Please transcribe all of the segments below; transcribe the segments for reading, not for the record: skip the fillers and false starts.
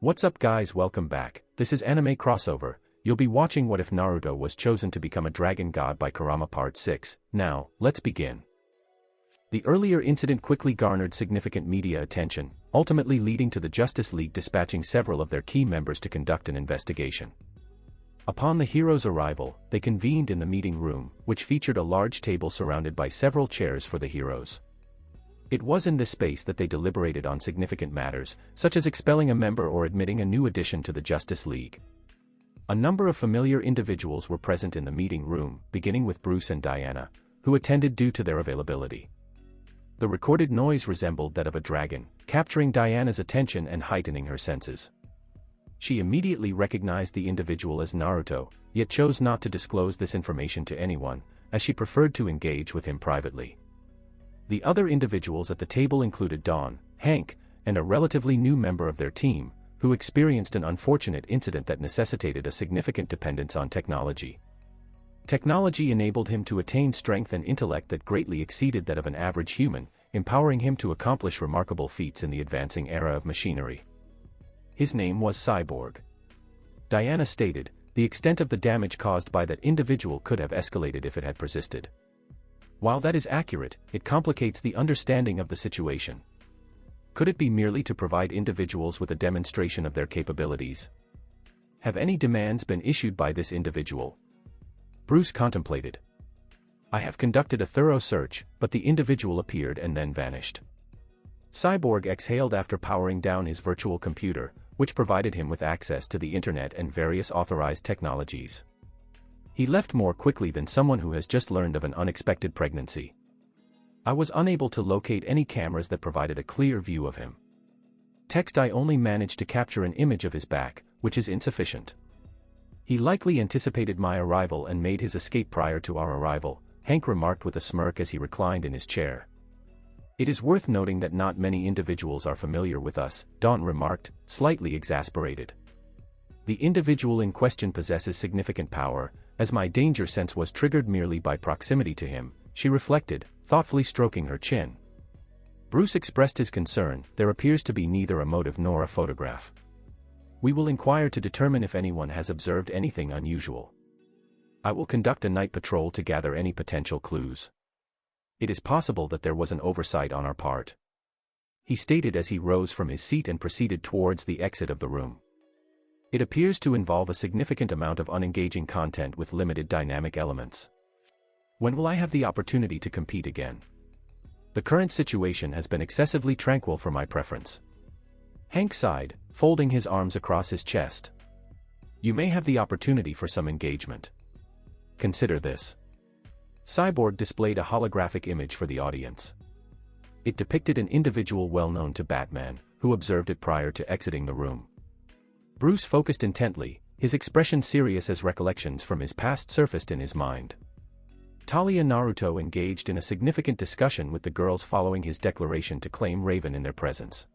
What's up guys, welcome back. This is Anime Crossover. You'll be watching What If Naruto Was Chosen to Become a Dragon God by Kurama Part 6. Now, let's begin. The earlier incident quickly garnered significant media attention, ultimately leading to the Justice League dispatching several of their key members to conduct an investigation. Upon the heroes' arrival, they convened in the meeting room, which featured a large table surrounded by several chairs for the heroes. It was in this space that they deliberated on significant matters, such as expelling a member or admitting a new addition to the Justice League. A number of familiar individuals were present in the meeting room, beginning with Bruce and Diana, who attended due to their availability. The recorded noise resembled that of a dragon, capturing Diana's attention and heightening her senses. She immediately recognized the individual as Naruto, yet chose not to disclose this information to anyone, as she preferred to engage with him privately. The other individuals at the table included Dawn, Hank, and a relatively new member of their team, who experienced an unfortunate incident that necessitated a significant dependence on technology. Technology enabled him to attain strength and intellect that greatly exceeded that of an average human, empowering him to accomplish remarkable feats in the advancing era of machinery. His name was Cyborg. Diana stated, the extent of the damage caused by that individual could have escalated if it had persisted. While that is accurate, it complicates the understanding of the situation. Could it be merely to provide individuals with a demonstration of their capabilities? Have any demands been issued by this individual? Bruce contemplated. I have conducted a thorough search, but the individual appeared and then vanished. Cyborg exhaled after powering down his virtual computer, which provided him with access to the internet and various authorized technologies. He left more quickly than someone who has just learned of an unexpected pregnancy. I was unable to locate any cameras that provided a clear view of him. I only managed to capture an image of his back, which is insufficient. He likely anticipated my arrival and made his escape prior to our arrival, Hank remarked with a smirk as he reclined in his chair. It is worth noting that not many individuals are familiar with us, Dawn remarked, slightly exasperated. The individual in question possesses significant power, as my danger sense was triggered merely by proximity to him, she reflected, thoughtfully stroking her chin. Bruce expressed his concern, there appears to be neither a motive nor a photograph. We will inquire to determine if anyone has observed anything unusual. I will conduct a night patrol to gather any potential clues. It is possible that there was an oversight on our part. He stated as he rose from his seat and proceeded towards the exit of the room. It appears to involve a significant amount of unengaging content with limited dynamic elements. When will I have the opportunity to compete again? The current situation has been excessively tranquil for my preference. Hank sighed, folding his arms across his chest. You may have the opportunity for some engagement. Consider this. Cyborg displayed a holographic image for the audience. It depicted an individual well known to Batman, who observed it prior to exiting the room. Bruce focused intently, his expression serious as recollections from his past surfaced in his mind. Talia Naruto engaged in a significant discussion with the girls following his declaration to claim Raven in their presence.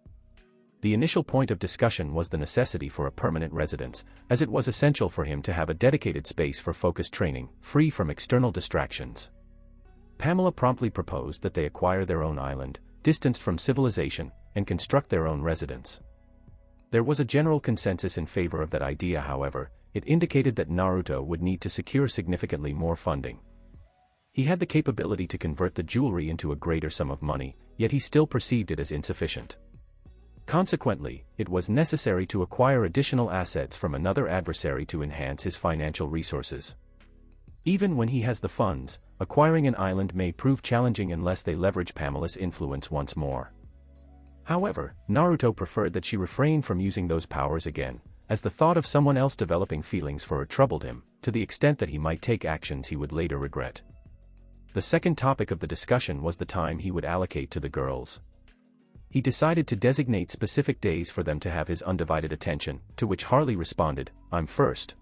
The initial point of discussion was the necessity for a permanent residence, as it was essential for him to have a dedicated space for focused training, free from external distractions. Pamela promptly proposed that they acquire their own island, distanced from civilization, and construct their own residence. There was a general consensus in favor of that idea, however, it indicated that Naruto would need to secure significantly more funding. He had the capability to convert the jewelry into a greater sum of money, yet he still perceived it as insufficient. Consequently, it was necessary to acquire additional assets from another adversary to enhance his financial resources. Even when he has the funds, acquiring an island may prove challenging unless they leverage Pamela's influence once more. However, Naruto preferred that she refrain from using those powers again, as the thought of someone else developing feelings for her troubled him, to the extent that he might take actions he would later regret. The second topic of the discussion was the time he would allocate to the girls. He decided to designate specific days for them to have his undivided attention, to which Harley responded, I'm first.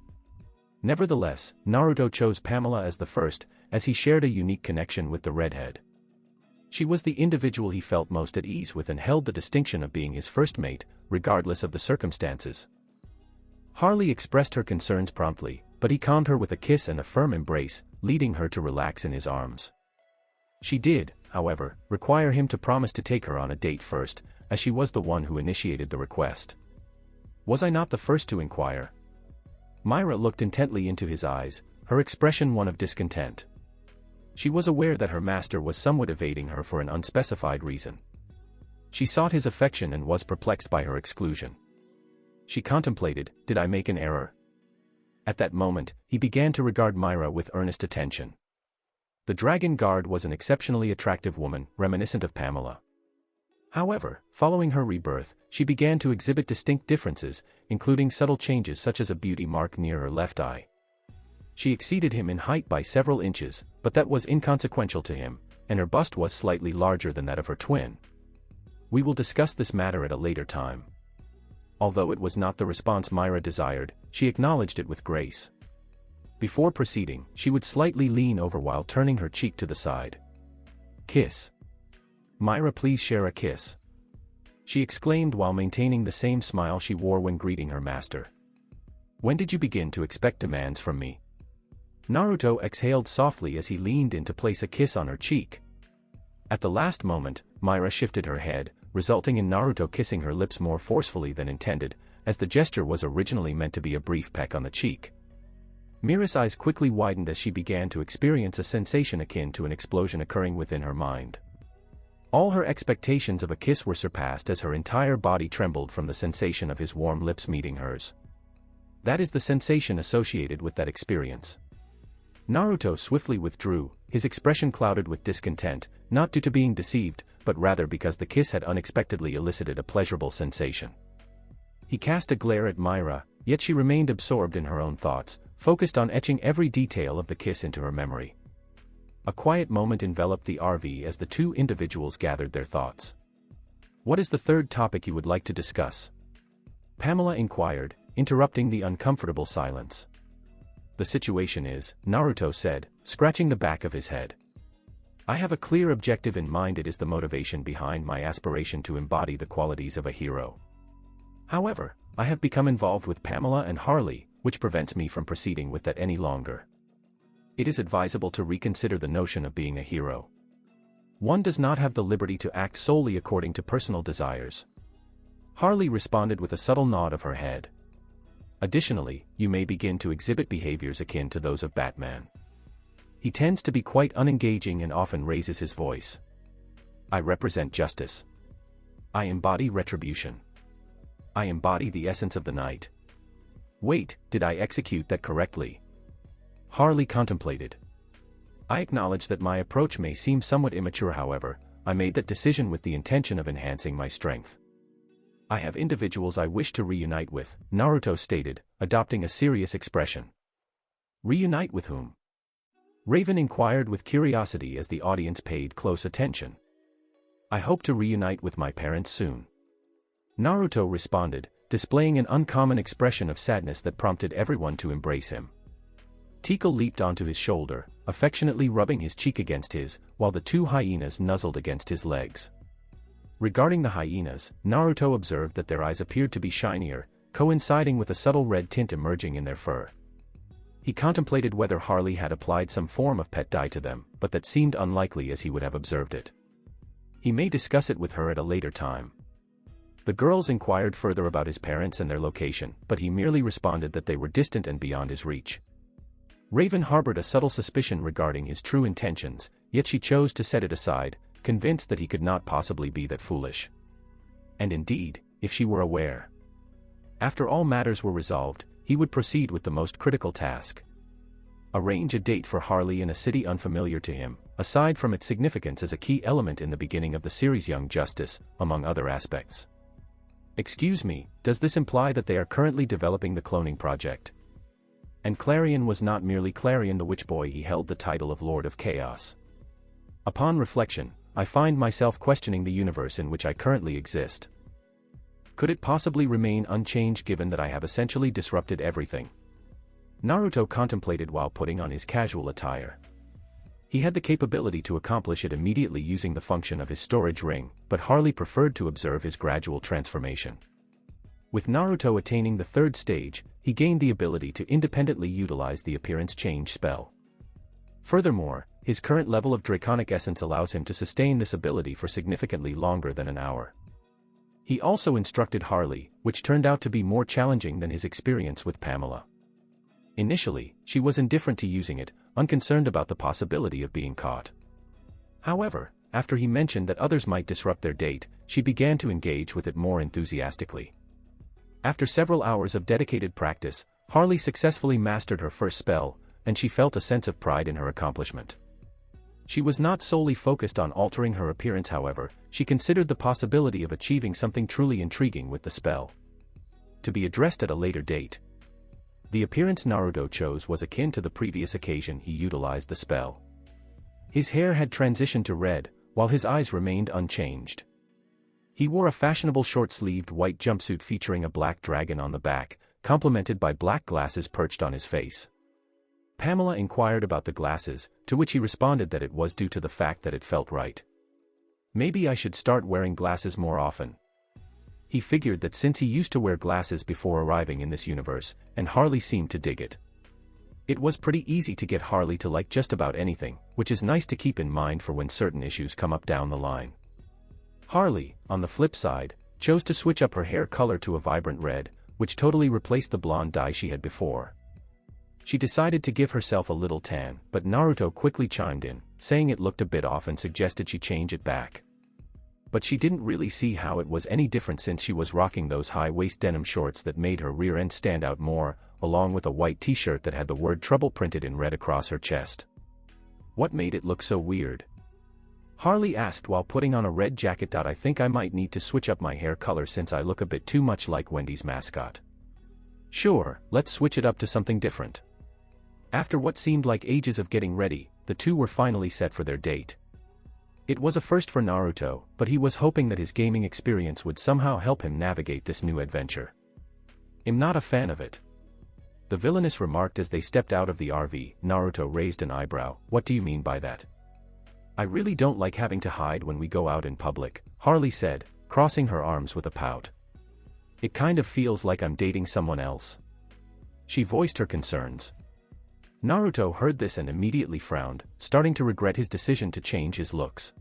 Nevertheless, Naruto chose Pamela as the first, as he shared a unique connection with the redhead. She was the individual he felt most at ease with and held the distinction of being his first mate, regardless of the circumstances. Harley expressed her concerns promptly, but he calmed her with a kiss and a firm embrace, leading her to relax in his arms. She did, however, require him to promise to take her on a date first, as she was the one who initiated the request. Was I not the first to inquire? Myra looked intently into his eyes, her expression one of discontent. She was aware that her master was somewhat evading her for an unspecified reason. She sought his affection and was perplexed by her exclusion. She contemplated, did I make an error? At that moment, he began to regard Myra with earnest attention. The dragon guard was an exceptionally attractive woman, reminiscent of Pamela. However, following her rebirth, she began to exhibit distinct differences, including subtle changes such as a beauty mark near her left eye. She exceeded him in height by several inches, but that was inconsequential to him, and her bust was slightly larger than that of her twin. We will discuss this matter at a later time. Although it was not the response Myra desired, she acknowledged it with grace. Before proceeding, she would slightly lean over while turning her cheek to the side. Kiss. Myra, please share a kiss. She exclaimed while maintaining the same smile she wore when greeting her master. When did you begin to expect demands from me? Naruto exhaled softly as he leaned in to place a kiss on her cheek. At the last moment, Myra shifted her head, resulting in Naruto kissing her lips more forcefully than intended, as the gesture was originally meant to be a brief peck on the cheek. Mira's eyes quickly widened as she began to experience a sensation akin to an explosion occurring within her mind. All her expectations of a kiss were surpassed as her entire body trembled from the sensation of his warm lips meeting hers. That is the sensation associated with that experience. Naruto swiftly withdrew, his expression clouded with discontent, not due to being deceived, but rather because the kiss had unexpectedly elicited a pleasurable sensation. He cast a glare at Myra, yet she remained absorbed in her own thoughts, focused on etching every detail of the kiss into her memory. A quiet moment enveloped the RV as the two individuals gathered their thoughts. What is the third topic you would like to discuss? Pamela inquired, interrupting the uncomfortable silence. The situation is, Naruto said, scratching the back of his head. I have a clear objective in mind. It is the motivation behind my aspiration to embody the qualities of a hero. However, I have become involved with Pamela and Harley, which prevents me from proceeding with that any longer. It is advisable to reconsider the notion of being a hero. One does not have the liberty to act solely according to personal desires. Harley responded with a subtle nod of her head. Additionally, you may begin to exhibit behaviors akin to those of Batman. He tends to be quite unengaging and often raises his voice. I represent justice. I embody retribution. I embody the essence of the night. Wait, did I execute that correctly? Harley contemplated. I acknowledge that my approach may seem somewhat immature. However, I made that decision with the intention of enhancing my strength. I have individuals I wish to reunite with, Naruto stated, adopting a serious expression. Reunite with whom? Raven inquired with curiosity as the audience paid close attention. I hope to reunite with my parents soon. Naruto responded, displaying an uncommon expression of sadness that prompted everyone to embrace him. Tikal leaped onto his shoulder, affectionately rubbing his cheek against his, while the two hyenas nuzzled against his legs. Regarding the hyenas, Naruto observed that their eyes appeared to be shinier, coinciding with a subtle red tint emerging in their fur. He contemplated whether Harley had applied some form of pet dye to them, but that seemed unlikely as he would have observed it. He may discuss it with her at a later time. The girls inquired further about his parents and their location, but he merely responded that they were distant and beyond his reach. Raven harbored a subtle suspicion regarding his true intentions, yet she chose to set it aside, convinced that he could not possibly be that foolish. And indeed, if she were aware. After all matters were resolved, he would proceed with the most critical task. Arrange a date for Harley in a city unfamiliar to him, aside from its significance as a key element in the beginning of the series Young Justice, among other aspects. Excuse me, does this imply that they are currently developing the cloning project? And Clarion was not merely Clarion the Witch Boy, he held the title of Lord of Chaos. Upon reflection, I find myself questioning the universe in which I currently exist. Could it possibly remain unchanged given that I have essentially disrupted everything? Naruto contemplated while putting on his casual attire. He had the capability to accomplish it immediately using the function of his storage ring, but Harley preferred to observe his gradual transformation. With Naruto attaining the third stage, he gained the ability to independently utilize the appearance change spell. Furthermore, his current level of draconic essence allows him to sustain this ability for significantly longer than an hour. He also instructed Harley, which turned out to be more challenging than his experience with Pamela. Initially, she was indifferent to using it, unconcerned about the possibility of being caught. However, after he mentioned that others might disrupt their date, she began to engage with it more enthusiastically. After several hours of dedicated practice, Harley successfully mastered her first spell, and she felt a sense of pride in her accomplishment. She was not solely focused on altering her appearance, however, she considered the possibility of achieving something truly intriguing with the spell. To be addressed at a later date. The appearance Naruto chose was akin to the previous occasion he utilized the spell. His hair had transitioned to red, while his eyes remained unchanged. He wore a fashionable short-sleeved white jumpsuit featuring a black dragon on the back, complemented by black glasses perched on his face. Pamela inquired about the glasses, to which he responded that it was due to the fact that it felt right. Maybe I should start wearing glasses more often. He figured that since he used to wear glasses before arriving in this universe, and Harley seemed to dig it. It was pretty easy to get Harley to like just about anything, which is nice to keep in mind for when certain issues come up down the line. Harley, on the flip side, chose to switch up her hair color to a vibrant red, which totally replaced the blonde dye she had before. She decided to give herself a little tan, but Naruto quickly chimed in, saying it looked a bit off and suggested she change it back. But she didn't really see how it was any different since she was rocking those high-waist denim shorts that made her rear end stand out more, along with a white t-shirt that had the word trouble printed in red across her chest. What made it look so weird? Harley asked while putting on a red jacket. I think I might need to switch up my hair color since I look a bit too much like Wendy's mascot. Sure, let's switch it up to something different. After what seemed like ages of getting ready, the two were finally set for their date. It was a first for Naruto, but he was hoping that his gaming experience would somehow help him navigate this new adventure. I'm not a fan of it. The villainess remarked as they stepped out of the RV. Naruto raised an eyebrow. What do you mean by that? I really don't like having to hide when we go out in public, Harley said, crossing her arms with a pout. It kind of feels like I'm dating someone else. She voiced her concerns. Naruto heard this and immediately frowned, starting to regret his decision to change his looks.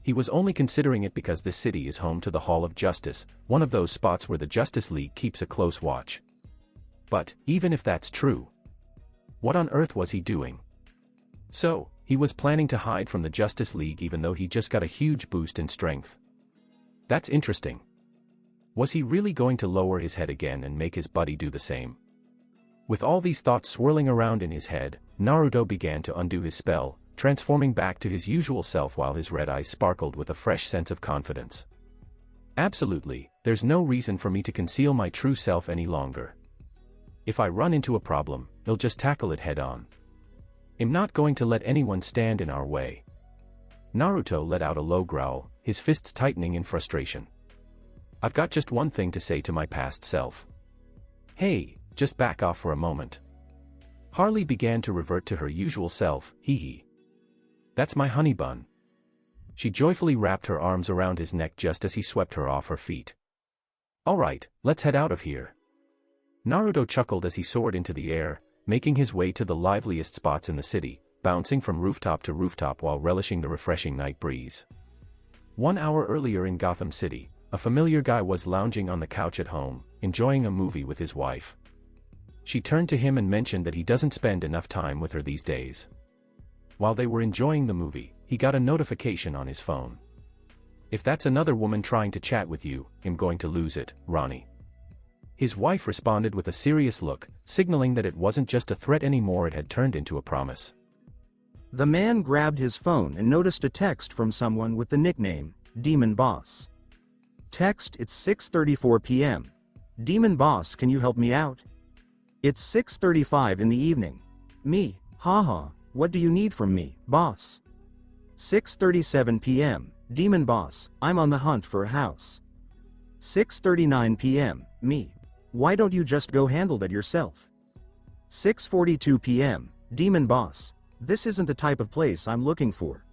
He was only considering it because this city is home to the Hall of Justice, one of those spots where the Justice League keeps a close watch. But, even if that's true, what on earth was he doing? So, he was planning to hide from the Justice League even though he just got a huge boost in strength. That's interesting. Was he really going to lower his head again and make his buddy do the same? With all these thoughts swirling around in his head, Naruto began to undo his spell, transforming back to his usual self while his red eyes sparkled with a fresh sense of confidence. Absolutely, there's no reason for me to conceal my true self any longer. If I run into a problem, I'll just tackle it head-on. I'm not going to let anyone stand in our way. Naruto let out a low growl, his fists tightening in frustration. I've got just one thing to say to my past self. Hey, just back off for a moment. Harley began to revert to her usual self, hee. That's my honey bun. She joyfully wrapped her arms around his neck just as he swept her off her feet. Alright, let's head out of here. Naruto chuckled as he soared into the air, making his way to the liveliest spots in the city, bouncing from rooftop to rooftop while relishing the refreshing night breeze. 1 hour earlier in Gotham City, a familiar guy was lounging on the couch at home, enjoying a movie with his wife. She turned to him and mentioned that he doesn't spend enough time with her these days. While they were enjoying the movie, he got a notification on his phone. If that's another woman trying to chat with you, I'm going to lose it, Ronnie. His wife responded with a serious look, signaling that it wasn't just a threat anymore, it had turned into a promise. The man grabbed his phone and noticed a text from someone with the nickname, Demon Boss. Text: it's 6:34 p.m. Demon Boss, can you help me out? It's 6:35 in the evening. Me, haha, what do you need from me, boss? 6:37 p.m. Demon Boss, I'm on the hunt for a house. 6:39 p.m. Me. Why don't you just go handle that yourself? 6:42 p.m. Demon Boss, this isn't the type of place I'm looking for.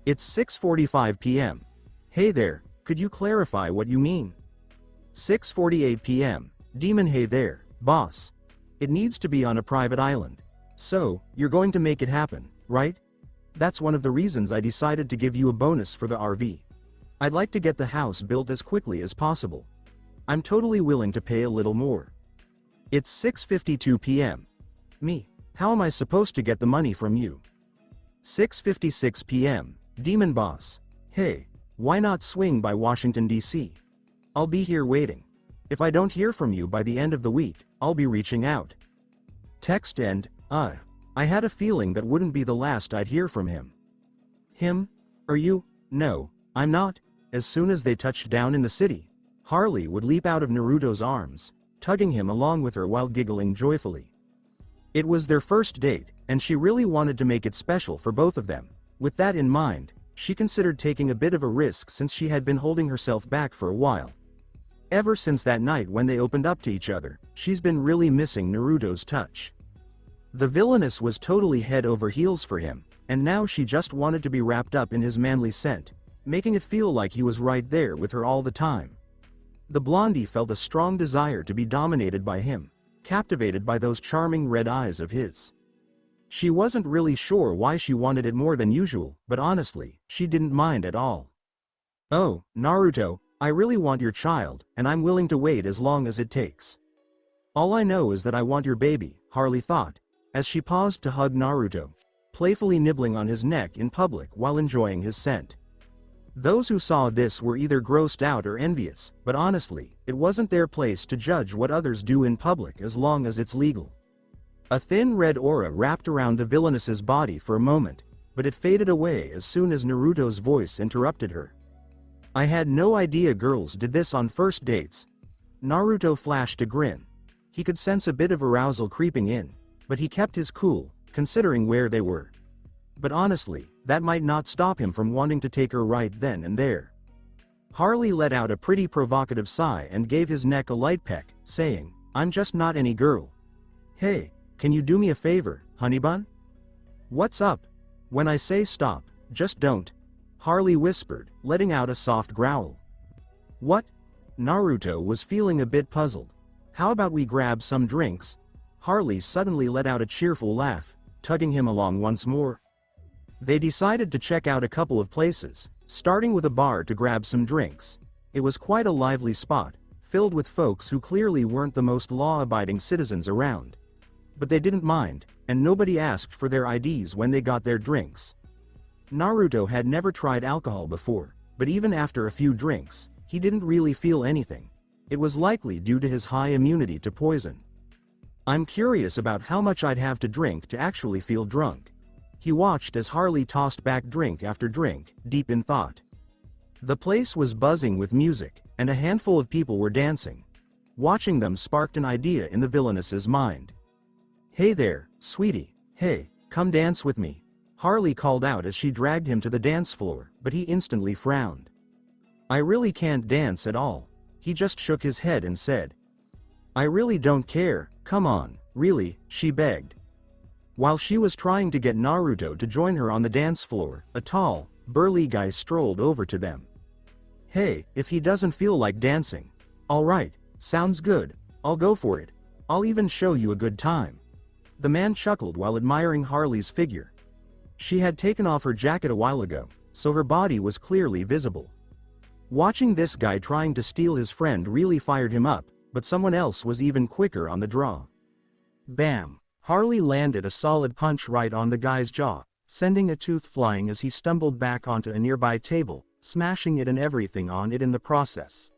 It's 6:45 p.m. Hey there, could you clarify what you mean? 6:48 p.m. Demon, hey there, boss. It needs to be on a private island. So, you're going to make it happen, right? That's one of the reasons I decided to give you a bonus for the RV. I'd like to get the house built as quickly as possible. I'm totally willing to pay a little more. It's 6:52 p.m. Me. How am I supposed to get the money from you? 6:56 p.m. Demon Boss. Hey, why not swing by Washington, D.C.? I'll be here waiting. If I don't hear from you by the end of the week, I'll be reaching out. Text end. I had a feeling that wouldn't be the last I'd hear from him. Him? Are you? No, I'm not. As soon as they touched down in the city, Harley would leap out of Naruto's arms, tugging him along with her while giggling joyfully. It was their first date, and she really wanted to make it special for both of them. With that in mind, she considered taking a bit of a risk since she had been holding herself back for a while. Ever since that night when they opened up to each other, she's been really missing Naruto's touch. The villainess was totally head over heels for him, and now she just wanted to be wrapped up in his manly scent, making it feel like he was right there with her all the time. The blondie felt a strong desire to be dominated by him, captivated by those charming red eyes of his. She wasn't really sure why she wanted it more than usual, but honestly, she didn't mind at all. Oh, Naruto, I really want your child, and I'm willing to wait as long as it takes. All I know is that I want your baby, Harley thought, as she paused to hug Naruto, playfully nibbling on his neck in public while enjoying his scent. Those who saw this were either grossed out or envious, but honestly, it wasn't their place to judge what others do in public as long as it's legal. A thin red aura wrapped around the villainess's body for a moment, but it faded away as soon as Naruto's voice interrupted her. I had no idea girls did this on first dates. Naruto flashed a grin. He could sense a bit of arousal creeping in, but he kept his cool, considering where they were. But honestly, that might not stop him from wanting to take her right then and there. Harley let out a pretty provocative sigh and gave his neck a light peck, saying, I'm just not any girl. Hey, can you do me a favor, honeybun? What's up? When I say stop, just don't. Harley whispered, letting out a soft growl. What? Naruto was feeling a bit puzzled. How about we grab some drinks? Harley suddenly let out a cheerful laugh, tugging him along once more. They decided to check out a couple of places, starting with a bar to grab some drinks. It was quite a lively spot, filled with folks who clearly weren't the most law-abiding citizens around. But they didn't mind, and nobody asked for their IDs when they got their drinks. Naruto had never tried alcohol before, but even after a few drinks, he didn't really feel anything. It was likely due to his high immunity to poison. I'm curious about how much I'd have to drink to actually feel drunk. He watched as Harley tossed back drink after drink, deep in thought. The place was buzzing with music, and a handful of people were dancing. Watching them sparked an idea in the villainess's mind. Hey there, sweetie, hey, come dance with me. Harley called out as she dragged him to the dance floor, but he instantly frowned. I really can't dance at all. He just shook his head and said. I really don't care, come on, really, she begged. While she was trying to get Naruto to join her on the dance floor, a tall, burly guy strolled over to them. Hey, if he doesn't feel like dancing. Alright, sounds good, I'll go for it. I'll even show you a good time. The man chuckled while admiring Harley's figure. She had taken off her jacket a while ago, so her body was clearly visible. Watching this guy trying to steal his friend really fired him up, but someone else was even quicker on the draw. Bam! Harley landed a solid punch right on the guy's jaw, sending a tooth flying as he stumbled back onto a nearby table, smashing it and everything on it in the process.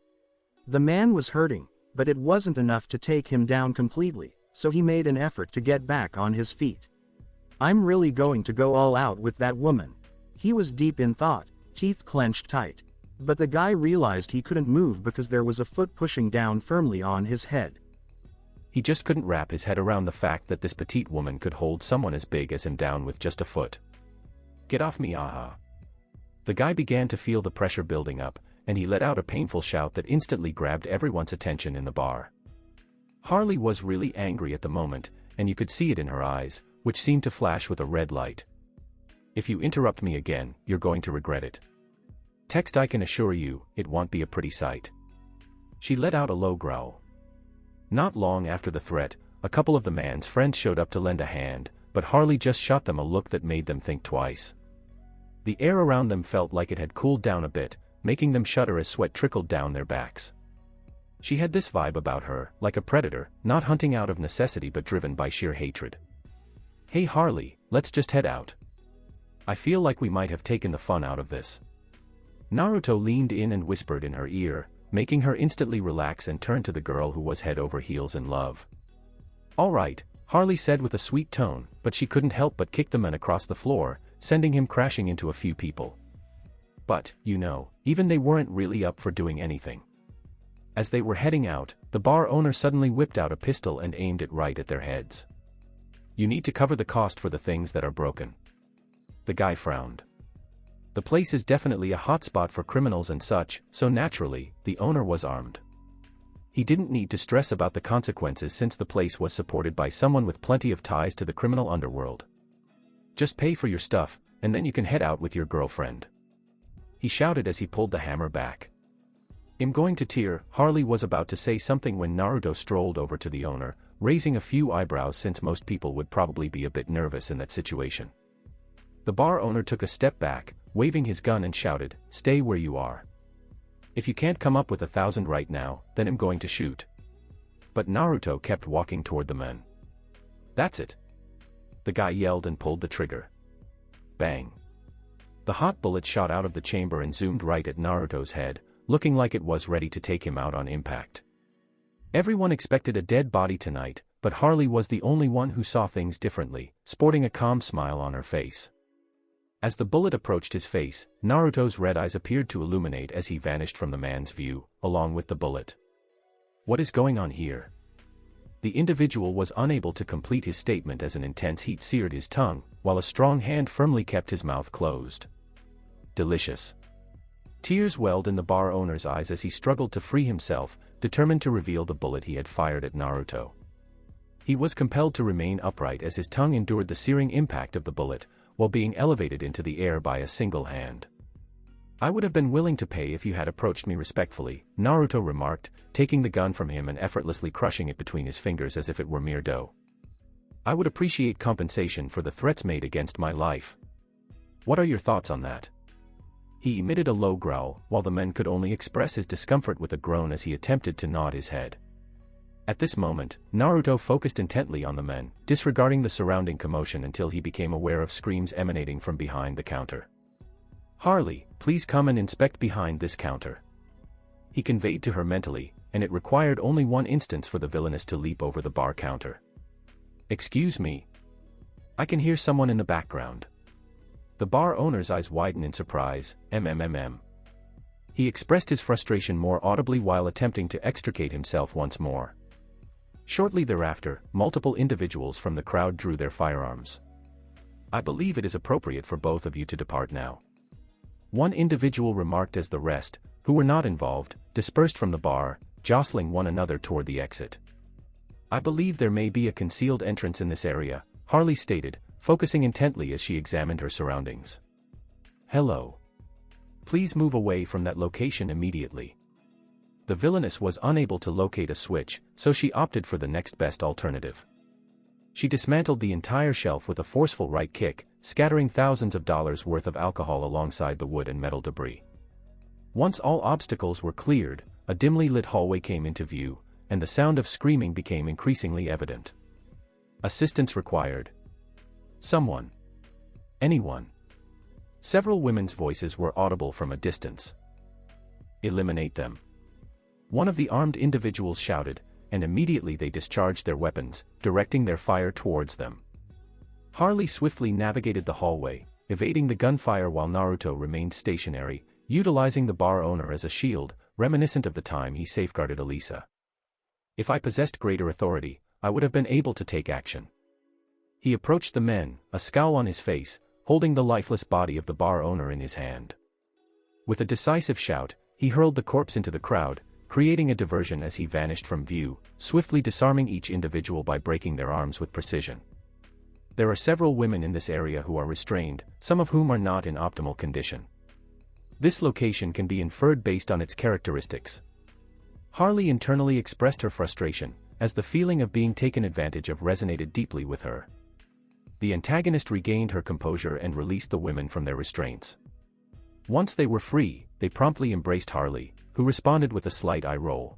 The man was hurting, but it wasn't enough to take him down completely, so he made an effort to get back on his feet. I'm really going to go all out with that woman. He was deep in thought, teeth clenched tight. But the guy realized he couldn't move because there was a foot pushing down firmly on his head. He just couldn't wrap his head around the fact that this petite woman could hold someone as big as him down with just a foot. Get off me, aha. The guy began to feel the pressure building up, and he let out a painful shout that instantly grabbed everyone's attention in the bar. Harley was really angry at the moment, and you could see it in her eyes, which seemed to flash with a red light. If you interrupt me again, you're going to regret it. Text, I can assure you, it won't be a pretty sight. She let out a low growl. Not long after the threat, a couple of the man's friends showed up to lend a hand, but Harley just shot them a look that made them think twice. The air around them felt like it had cooled down a bit, making them shudder as sweat trickled down their backs. She had this vibe about her, like a predator, not hunting out of necessity but driven by sheer hatred. "Hey Harley, let's just head out. I feel like we might have taken the fun out of this." Naruto leaned in and whispered in her ear, making her instantly relax and turn to the girl who was head over heels in love. "All right," Harley said with a sweet tone, but she couldn't help but kick the man across the floor, sending him crashing into a few people. But, even they weren't really up for doing anything. As they were heading out, the bar owner suddenly whipped out a pistol and aimed it right at their heads. "You need to cover the cost for the things that are broken." The guy frowned. The place is definitely a hotspot for criminals and such, so naturally, the owner was armed. He didn't need to stress about the consequences since the place was supported by someone with plenty of ties to the criminal underworld. "Just pay for your stuff, and then you can head out with your girlfriend," he shouted as he pulled the hammer back. "I'm going to tear," Harley was about to say something when Naruto strolled over to the owner, raising a few eyebrows since most people would probably be a bit nervous in that situation. The bar owner took a step back, waving his gun and shouted, "Stay where you are. If you can't come up with 1,000 right now, then I'm going to shoot." But Naruto kept walking toward the men. "That's it," the guy yelled and pulled the trigger. Bang. The hot bullet shot out of the chamber and zoomed right at Naruto's head, looking like it was ready to take him out on impact. Everyone expected a dead body tonight, but Harley was the only one who saw things differently, sporting a calm smile on her face. As the bullet approached his face, Naruto's red eyes appeared to illuminate as he vanished from the man's view, along with the bullet. "What is going on here?" The individual was unable to complete his statement as an intense heat seared his tongue, while a strong hand firmly kept his mouth closed. Delicious. Tears welled in the bar owner's eyes as he struggled to free himself, determined to reveal the bullet he had fired at Naruto. He was compelled to remain upright as his tongue endured the searing impact of the bullet, while being elevated into the air by a single hand. "I would have been willing to pay if you had approached me respectfully," Naruto remarked, taking the gun from him and effortlessly crushing it between his fingers as if it were mere dough. "I would appreciate compensation for the threats made against my life. What are your thoughts on that?" He emitted a low growl, while the man could only express his discomfort with a groan as he attempted to nod his head. At this moment, Naruto focused intently on the men, disregarding the surrounding commotion until he became aware of screams emanating from behind the counter. "Harley, please come and inspect behind this counter," he conveyed to her mentally, and it required only one instance for the villainess to leap over the bar counter. "Excuse me. I can hear someone in the background." The bar owner's eyes widened in surprise. He expressed his frustration more audibly while attempting to extricate himself once more. Shortly thereafter, multiple individuals from the crowd drew their firearms. "I believe it is appropriate for both of you to depart now," one individual remarked as the rest, who were not involved, dispersed from the bar, jostling one another toward the exit. "I believe there may be a concealed entrance in this area," Harley stated, focusing intently as she examined her surroundings. "Hello. Please move away from that location immediately." The villainess was unable to locate a switch, so she opted for the next best alternative. She dismantled the entire shelf with a forceful right kick, scattering thousands of dollars worth of alcohol alongside the wood and metal debris. Once all obstacles were cleared, a dimly lit hallway came into view, and the sound of screaming became increasingly evident. Assistance required. Someone. Anyone. Several women's voices were audible from a distance. "Eliminate them," one of the armed individuals shouted, and immediately they discharged their weapons, directing their fire towards them. Harley swiftly navigated the hallway, evading the gunfire while Naruto remained stationary, utilizing the bar owner as a shield, reminiscent of the time he safeguarded Elisa. "If I possessed greater authority, I would have been able to take action." He approached the men, a scowl on his face, holding the lifeless body of the bar owner in his hand. With a decisive shout, he hurled the corpse into the crowd, creating a diversion as he vanished from view, swiftly disarming each individual by breaking their arms with precision. There are several women in this area who are restrained, some of whom are not in optimal condition. This location can be inferred based on its characteristics. Harley internally expressed her frustration, as the feeling of being taken advantage of resonated deeply with her. The antagonist regained her composure and released the women from their restraints. Once they were free, they promptly embraced Harley, who responded with a slight eye roll.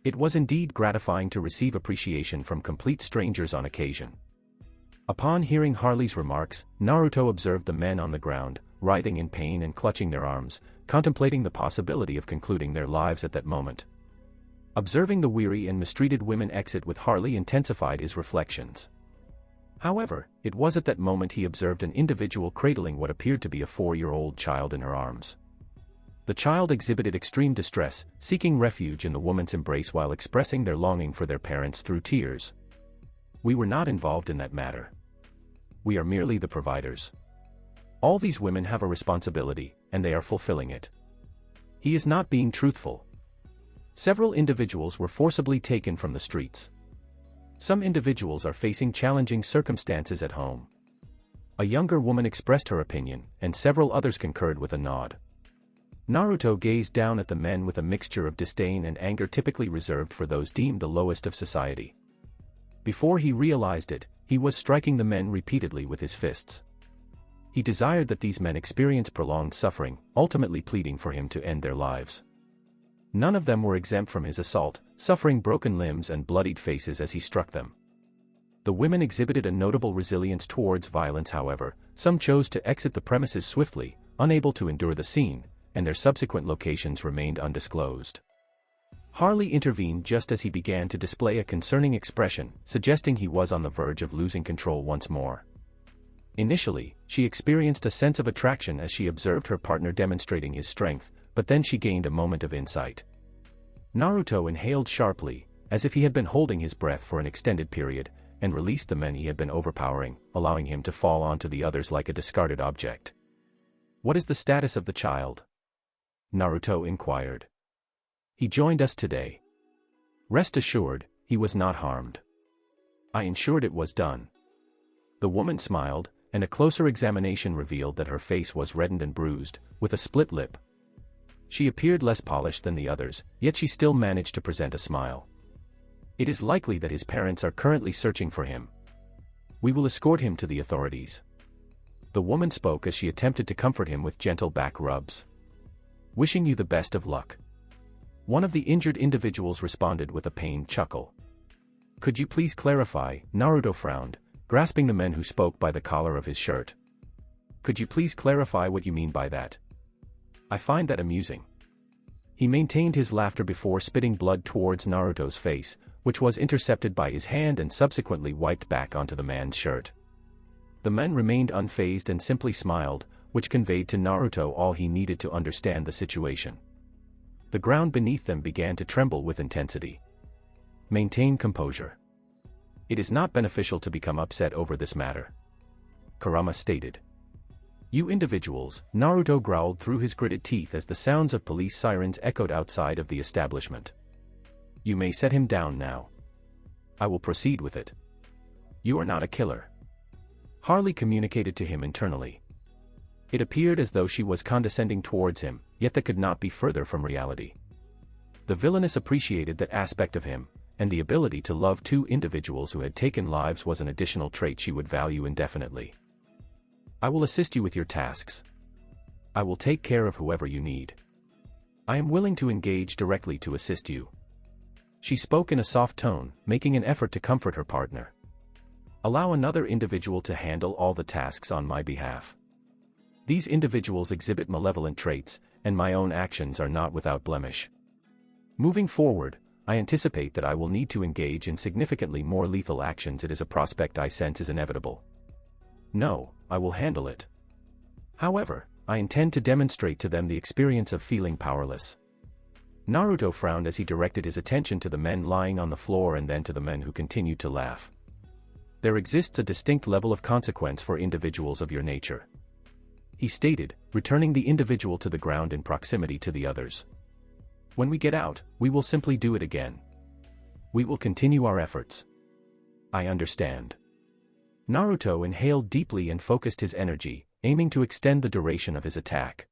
It was indeed gratifying to receive appreciation from complete strangers on occasion. Upon hearing Harley's remarks, Naruto observed the men on the ground, writhing in pain and clutching their arms, contemplating the possibility of concluding their lives at that moment. Observing the weary and mistreated women exit with Harley intensified his reflections. However, it was at that moment he observed an individual cradling what appeared to be a 4-year-old child in her arms. The child exhibited extreme distress, seeking refuge in the woman's embrace while expressing their longing for their parents through tears. We were not involved in that matter. We are merely the providers. All these women have a responsibility, and they are fulfilling it. He is not being truthful. Several individuals were forcibly taken from the streets. Some individuals are facing challenging circumstances at home. A younger woman expressed her opinion, and several others concurred with a nod. Naruto gazed down at the men with a mixture of disdain and anger typically reserved for those deemed the lowest of society. Before he realized it, he was striking the men repeatedly with his fists. He desired that these men experience prolonged suffering, ultimately pleading for him to end their lives. None of them were exempt from his assault, suffering broken limbs and bloodied faces as he struck them. The women exhibited a notable resilience towards violence. However, some chose to exit the premises swiftly, unable to endure the scene, and their subsequent locations remained undisclosed. Harley intervened just as he began to display a concerning expression, suggesting he was on the verge of losing control once more. Initially, she experienced a sense of attraction as she observed her partner demonstrating his strength, but then she gained a moment of insight. Naruto inhaled sharply, as if he had been holding his breath for an extended period, and released the men he had been overpowering, allowing him to fall onto the others like a discarded object. "What is the status of the child?" Naruto inquired. "He joined us today. Rest assured, he was not harmed. I ensured it was done." The woman smiled, and a closer examination revealed that her face was reddened and bruised, with a split lip. She appeared less polished than the others, yet she still managed to present a smile. "It is likely that his parents are currently searching for him. We will escort him to the authorities." The woman spoke as she attempted to comfort him with gentle back rubs. "Wishing you the best of luck." One of the injured individuals responded with a pained chuckle. "Could you please clarify?" Naruto frowned, grasping the man who spoke by the collar of his shirt. "Could you please clarify what you mean by that? I find that amusing." He maintained his laughter before spitting blood towards Naruto's face, which was intercepted by his hand and subsequently wiped back onto the man's shirt. The man remained unfazed and simply smiled, which conveyed to Naruto all he needed to understand the situation. The ground beneath them began to tremble with intensity. "Maintain composure. It is not beneficial to become upset over this matter," Kurama stated. "You individuals," Naruto growled through his gritted teeth as the sounds of police sirens echoed outside of the establishment. "You may set him down now. I will proceed with it. You are not a killer," Harley communicated to him internally. It appeared as though she was condescending towards him, yet that could not be further from reality. The villainess appreciated that aspect of him, and the ability to love two individuals who had taken lives was an additional trait she would value indefinitely. "I will assist you with your tasks. I will take care of whoever you need. I am willing to engage directly to assist you." She spoke in a soft tone, making an effort to comfort her partner. "Allow another individual to handle all the tasks on my behalf. These individuals exhibit malevolent traits, and my own actions are not without blemish. Moving forward, I anticipate that I will need to engage in significantly more lethal actions. It is a prospect I sense is inevitable. No, I will handle it. However, I intend to demonstrate to them the experience of feeling powerless." Naruto frowned as he directed his attention to the men lying on the floor and then to the men who continued to laugh. "There exists a distinct level of consequence for individuals of your nature," he stated, returning the individual to the ground in proximity to the others. "When we get out, we will simply do it again. We will continue our efforts." "I understand." Naruto inhaled deeply and focused his energy, aiming to extend the duration of his attack.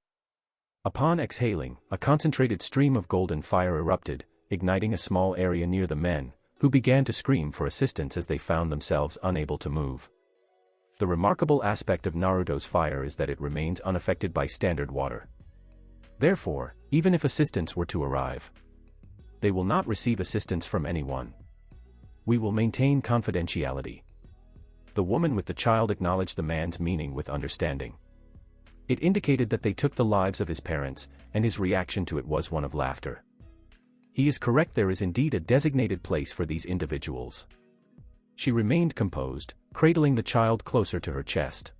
Upon exhaling, a concentrated stream of golden fire erupted, igniting a small area near the men, who began to scream for assistance as they found themselves unable to move. The remarkable aspect of Naruto's fire is that it remains unaffected by standard water. Therefore, even if assistance were to arrive, they will not receive assistance from anyone. We will maintain confidentiality. The woman with the child acknowledged the man's meaning with understanding. It indicated that they took the lives of his parents, and his reaction to it was one of laughter. He is correct, there is indeed a designated place for these individuals. She remained composed, cradling the child closer to her chest.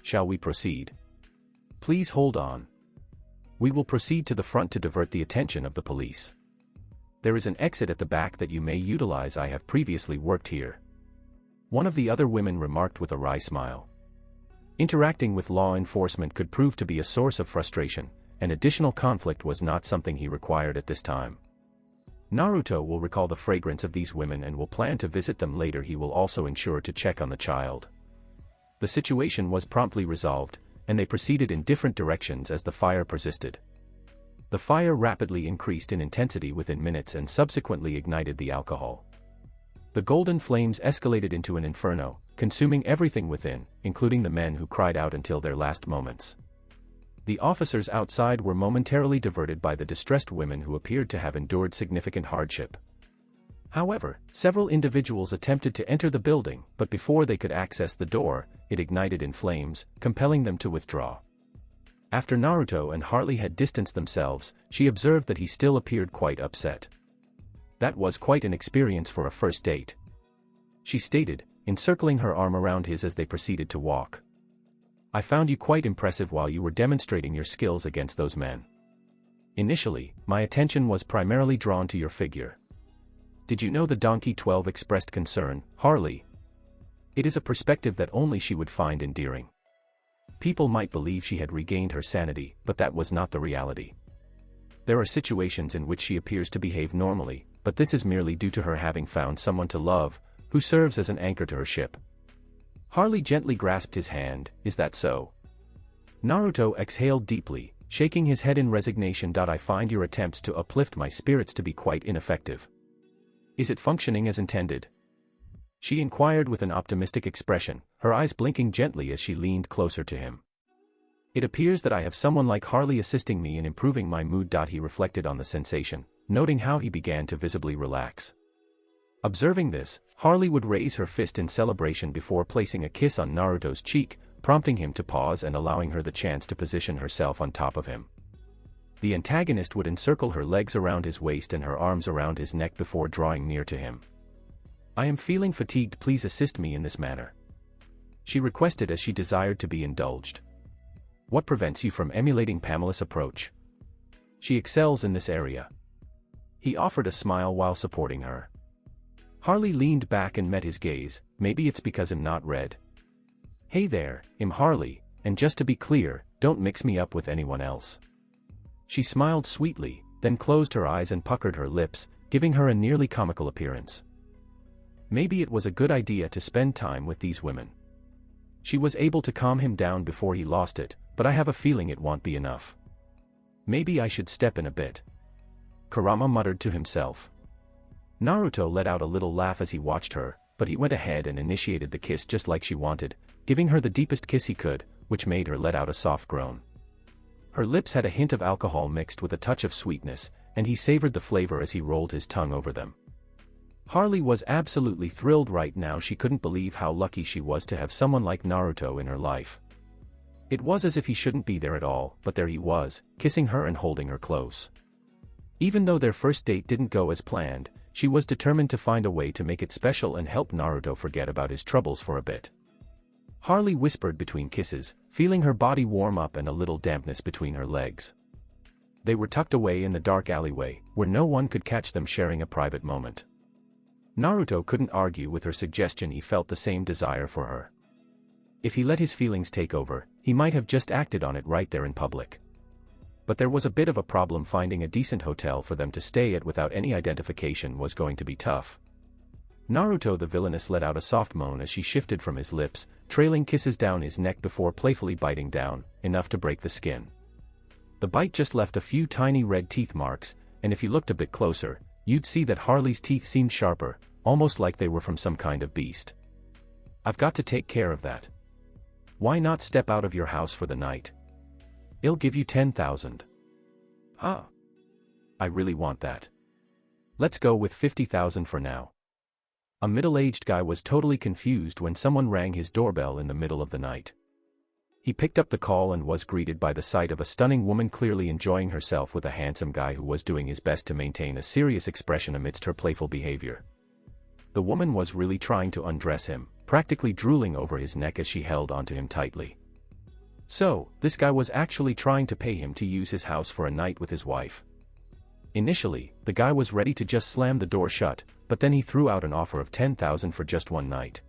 Shall we proceed? Please hold on. We will proceed to the front to divert the attention of the police. There is an exit at the back that you may utilize. I have previously worked here. One of the other women remarked with a wry smile. Interacting with law enforcement could prove to be a source of frustration, and additional conflict was not something he required at this time. Naruto will recall the fragrance of these women and will plan to visit them later. He will also ensure to check on the child. The situation was promptly resolved, and they proceeded in different directions as the fire persisted. The fire rapidly increased in intensity within minutes and subsequently ignited the alcohol. The golden flames escalated into an inferno, consuming everything within, including the men who cried out until their last moments. The officers outside were momentarily diverted by the distressed women who appeared to have endured significant hardship. However, several individuals attempted to enter the building, but before they could access the door, it ignited in flames, compelling them to withdraw. After Naruto and Harley had distanced themselves, she observed that he still appeared quite upset. That was quite an experience for a first date, she stated, encircling her arm around his as they proceeded to walk. I found you quite impressive while you were demonstrating your skills against those men. Initially, my attention was primarily drawn to your figure. Did you know the Donkey 12 expressed concern, Harley? It is a perspective that only she would find endearing. People might believe she had regained her sanity, but that was not the reality. There are situations in which she appears to behave normally, but this is merely due to her having found someone to love, who serves as an anchor to her ship. Harley gently grasped his hand. Is that so? Naruto exhaled deeply, shaking his head in resignation. I find your attempts to uplift my spirits to be quite ineffective. Is it functioning as intended? She inquired with an optimistic expression, her eyes blinking gently as she leaned closer to him. It appears that I have someone like Harley assisting me in improving my mood. He reflected on the sensation, noting how he began to visibly relax. Observing this, Harley would raise her fist in celebration before placing a kiss on Naruto's cheek, prompting him to pause and allowing her the chance to position herself on top of him. The antagonist would encircle her legs around his waist and her arms around his neck before drawing near to him. I am feeling fatigued, please assist me in this manner, she requested as she desired to be indulged. What prevents you from emulating Pamela's approach? She excels in this area. He offered a smile while supporting her. Harley leaned back and met his gaze. Maybe it's because I'm not red. Hey there, I'm Harley, and just to be clear, don't mix me up with anyone else. She smiled sweetly, then closed her eyes and puckered her lips, giving her a nearly comical appearance. Maybe it was a good idea to spend time with these women. She was able to calm him down before he lost it, but I have a feeling it won't be enough. Maybe I should step in a bit, Kurama muttered to himself. Naruto let out a little laugh as he watched her, but he went ahead and initiated the kiss just like she wanted, giving her the deepest kiss he could, which made her let out a soft groan. Her lips had a hint of alcohol mixed with a touch of sweetness, and he savored the flavor as he rolled his tongue over them. Harley was absolutely thrilled right now. She couldn't believe how lucky she was to have someone like Naruto in her life. It was as if he shouldn't be there at all, but there he was, kissing her and holding her close. Even though their first date didn't go as planned, she was determined to find a way to make it special and help Naruto forget about his troubles for a bit. Harley whispered between kisses, feeling her body warm up and a little dampness between her legs. They were tucked away in the dark alleyway, where no one could catch them sharing a private moment. Naruto couldn't argue with her suggestion. He felt the same desire for her. If he let his feelings take over, he might have just acted on it right there in public. But there was a bit of a problem. Finding a decent hotel for them to stay at without any identification was going to be tough. Naruto the villainess let out a soft moan as she shifted from his lips, trailing kisses down his neck before playfully biting down, enough to break the skin. The bite just left a few tiny red teeth marks, and if you looked a bit closer, you'd see that Harley's teeth seemed sharper, almost like they were from some kind of beast. I've got to take care of that. Why not step out of your house for the night? I'll give you 10,000. Huh. I really want that. Let's go with 50,000 for now. A middle-aged guy was totally confused when someone rang his doorbell in the middle of the night. He picked up the call and was greeted by the sight of a stunning woman clearly enjoying herself with a handsome guy who was doing his best to maintain a serious expression amidst her playful behavior. The woman was really trying to undress him, practically drooling over his neck as she held onto him tightly. So, this guy was actually trying to pay him to use his house for a night with his wife. Initially, the guy was ready to just slam the door shut, but then he threw out an offer of 10,000 for just one night.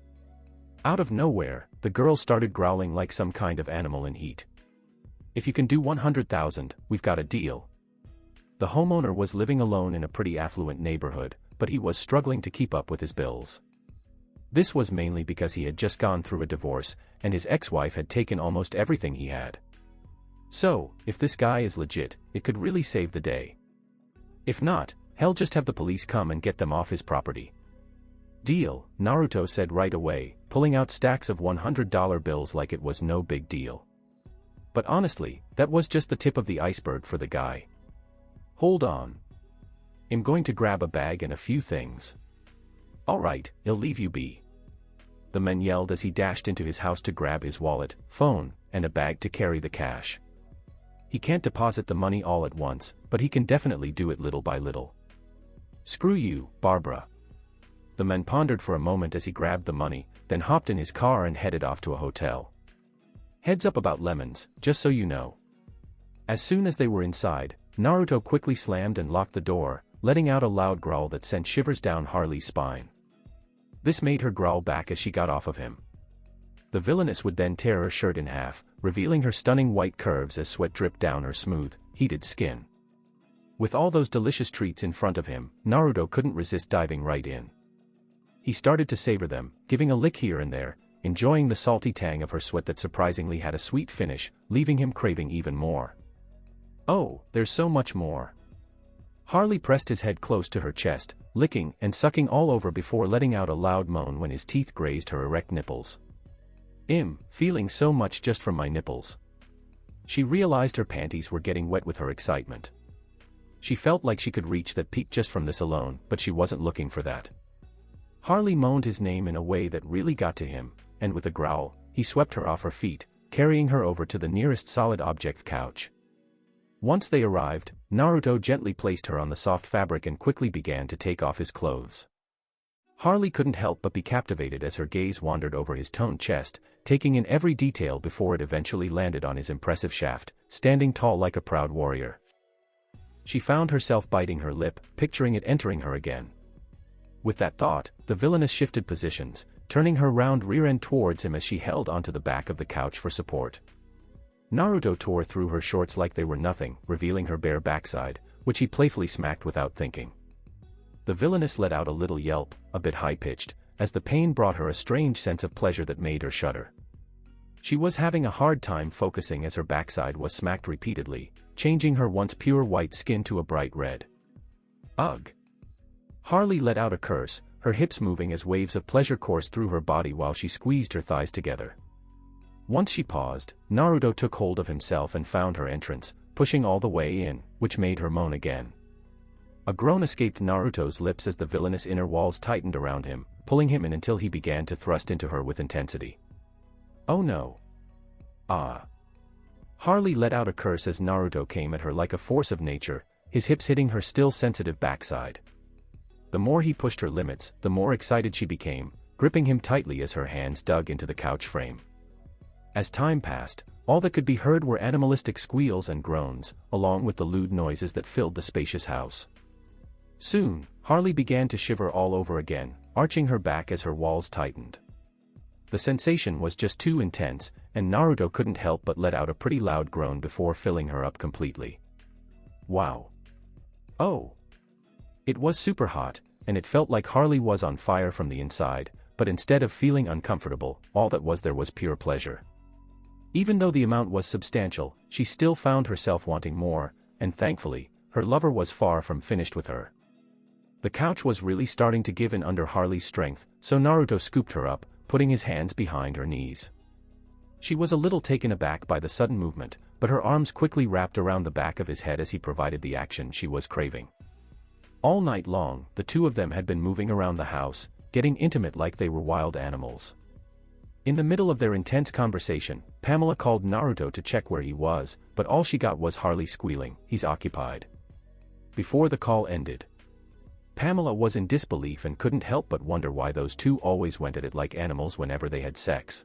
Out of nowhere, the girl started growling like some kind of animal in heat. If you can do 100,000, we've got a deal. The homeowner was living alone in a pretty affluent neighborhood, but he was struggling to keep up with his bills. This was mainly because he had just gone through a divorce, and his ex-wife had taken almost everything he had. So, if this guy is legit, it could really save the day. If not, hell, just have the police come and get them off his property. Deal, Naruto said right away, pulling out stacks of $100 bills like it was no big deal. But honestly, that was just the tip of the iceberg for the guy. Hold on. I'm going to grab a bag and a few things. Alright, I'll leave you be. The man yelled as he dashed into his house to grab his wallet, phone, and a bag to carry the cash. He can't deposit the money all at once, but he can definitely do it little by little. Screw you, Barbara. The man pondered for a moment as he grabbed the money, then hopped in his car and headed off to a hotel. Heads up about lemons, just so you know. As soon as they were inside, Naruto quickly slammed and locked the door, letting out a loud growl that sent shivers down Harley's spine. This made her growl back as she got off of him. The villainess would then tear her shirt in half, revealing her stunning white curves as sweat dripped down her smooth, heated skin. With all those delicious treats in front of him, Naruto couldn't resist diving right in. He started to savor them, giving a lick here and there, enjoying the salty tang of her sweat that surprisingly had a sweet finish, leaving him craving even more. Oh, there's so much more. Harley pressed his head close to her chest, licking and sucking all over before letting out a loud moan when his teeth grazed her erect nipples. Feeling so much just from my nipples. She realized her panties were getting wet with her excitement. She felt like she could reach that peak just from this alone, but she wasn't looking for that. Harley moaned his name in a way that really got to him, and with a growl, he swept her off her feet, carrying her over to the nearest solid object couch. Once they arrived, Naruto gently placed her on the soft fabric and quickly began to take off his clothes. Harley couldn't help but be captivated as her gaze wandered over his toned chest, taking in every detail before it eventually landed on his impressive shaft, standing tall like a proud warrior. She found herself biting her lip, picturing it entering her again. With that thought, the villainess shifted positions, turning her round rear end towards him as she held onto the back of the couch for support. Naruto tore through her shorts like they were nothing, revealing her bare backside, which he playfully smacked without thinking. The villainess let out a little yelp, a bit high-pitched, as the pain brought her a strange sense of pleasure that made her shudder. She was having a hard time focusing as her backside was smacked repeatedly, changing her once pure white skin to a bright red. Ugh! Harley let out a curse, her hips moving as waves of pleasure coursed through her body while she squeezed her thighs together. Once she paused, Naruto took hold of himself and found her entrance, pushing all the way in, which made her moan again. A groan escaped Naruto's lips as the villainous inner walls tightened around him, pulling him in until he began to thrust into her with intensity. Oh no! Ah! Harley let out a curse as Naruto came at her like a force of nature, his hips hitting her still sensitive backside. The more he pushed her limits, the more excited she became, gripping him tightly as her hands dug into the couch frame. As time passed, all that could be heard were animalistic squeals and groans, along with the lewd noises that filled the spacious house. Soon, Harley began to shiver all over again, arching her back as her walls tightened. The sensation was just too intense, and Naruto couldn't help but let out a pretty loud groan before filling her up completely. Wow! Oh! It was super hot, and it felt like Harley was on fire from the inside, but instead of feeling uncomfortable, all that was there was pure pleasure. Even though the amount was substantial, she still found herself wanting more, and thankfully, her lover was far from finished with her. The couch was really starting to give in under Harley's strength, so Naruto scooped her up, putting his hands behind her knees. She was a little taken aback by the sudden movement, but her arms quickly wrapped around the back of his head as he provided the action she was craving. All night long, the two of them had been moving around the house, getting intimate like they were wild animals. In the middle of their intense conversation, Pamela called Naruto to check where he was, but all she got was Harley squealing, "He's occupied." Before the call ended, Pamela was in disbelief and couldn't help but wonder why those two always went at it like animals whenever they had sex.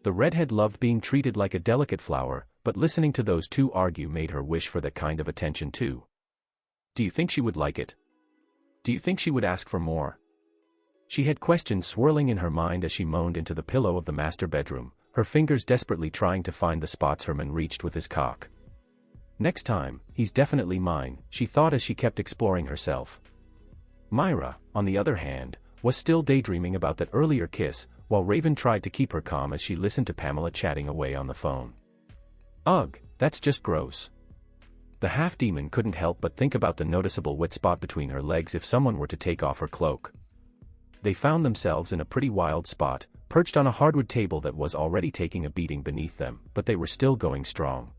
The redhead loved being treated like a delicate flower, but listening to those two argue made her wish for that kind of attention too. Do you think she would like it? Do you think she would ask for more? She had questions swirling in her mind as she moaned into the pillow of the master bedroom, her fingers desperately trying to find the spots Herman reached with his cock. Next time, he's definitely mine, she thought as she kept exploring herself. Myra, on the other hand, was still daydreaming about that earlier kiss, while Raven tried to keep her calm as she listened to Pamela chatting away on the phone. Ugh, that's just gross. The half-demon couldn't help but think about the noticeable wet spot between her legs if someone were to take off her cloak. They found themselves in a pretty wild spot, perched on a hardwood table that was already taking a beating beneath them, but they were still going strong.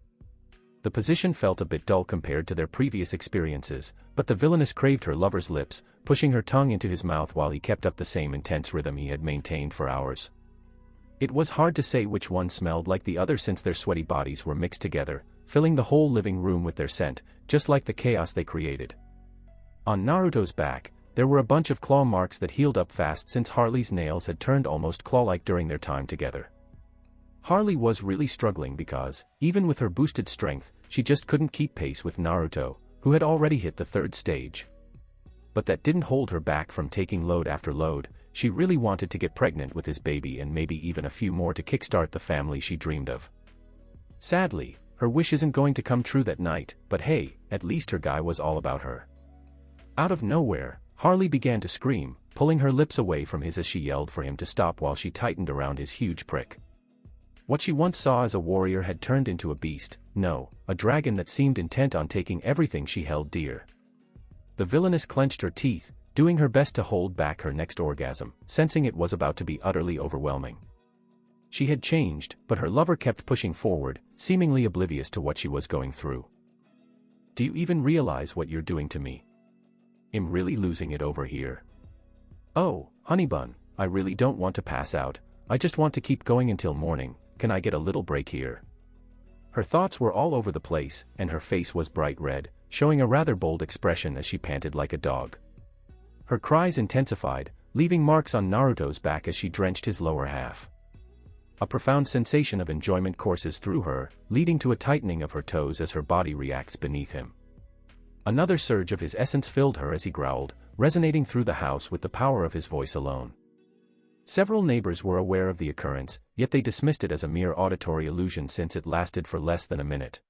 The position felt a bit dull compared to their previous experiences, but the villainess craved her lover's lips, pushing her tongue into his mouth while he kept up the same intense rhythm he had maintained for hours. It was hard to say which one smelled like the other since their sweaty bodies were mixed together, filling the whole living room with their scent, just like the chaos they created. On Naruto's back, there were a bunch of claw marks that healed up fast since Harley's nails had turned almost claw-like during their time together. Harley was really struggling because, even with her boosted strength, she just couldn't keep pace with Naruto, who had already hit the third stage. But that didn't hold her back from taking load after load. She really wanted to get pregnant with his baby and maybe even a few more to kickstart the family she dreamed of. Sadly, her wish isn't going to come true that night, but hey, at least her guy was all about her. Out of nowhere, Harley began to scream, pulling her lips away from his as she yelled for him to stop while she tightened around his huge prick. What she once saw as a warrior had turned into a beast, no, a dragon that seemed intent on taking everything she held dear. The villainess clenched her teeth, doing her best to hold back her next orgasm, sensing it was about to be utterly overwhelming. She had changed, but her lover kept pushing forward, seemingly oblivious to what she was going through. Do you even realize what you're doing to me? I'm really losing it over here. Oh, honeybun, I really don't want to pass out, I just want to keep going until morning, can I get a little break here? Her thoughts were all over the place, and her face was bright red, showing a rather bold expression as she panted like a dog. Her cries intensified, leaving marks on Naruto's back as she drenched his lower half. A profound sensation of enjoyment courses through her, leading to a tightening of her toes as her body reacts beneath him. Another surge of his essence filled her as he growled, resonating through the house with the power of his voice alone. Several neighbors were aware of the occurrence, yet they dismissed it as a mere auditory illusion since it lasted for less than a minute.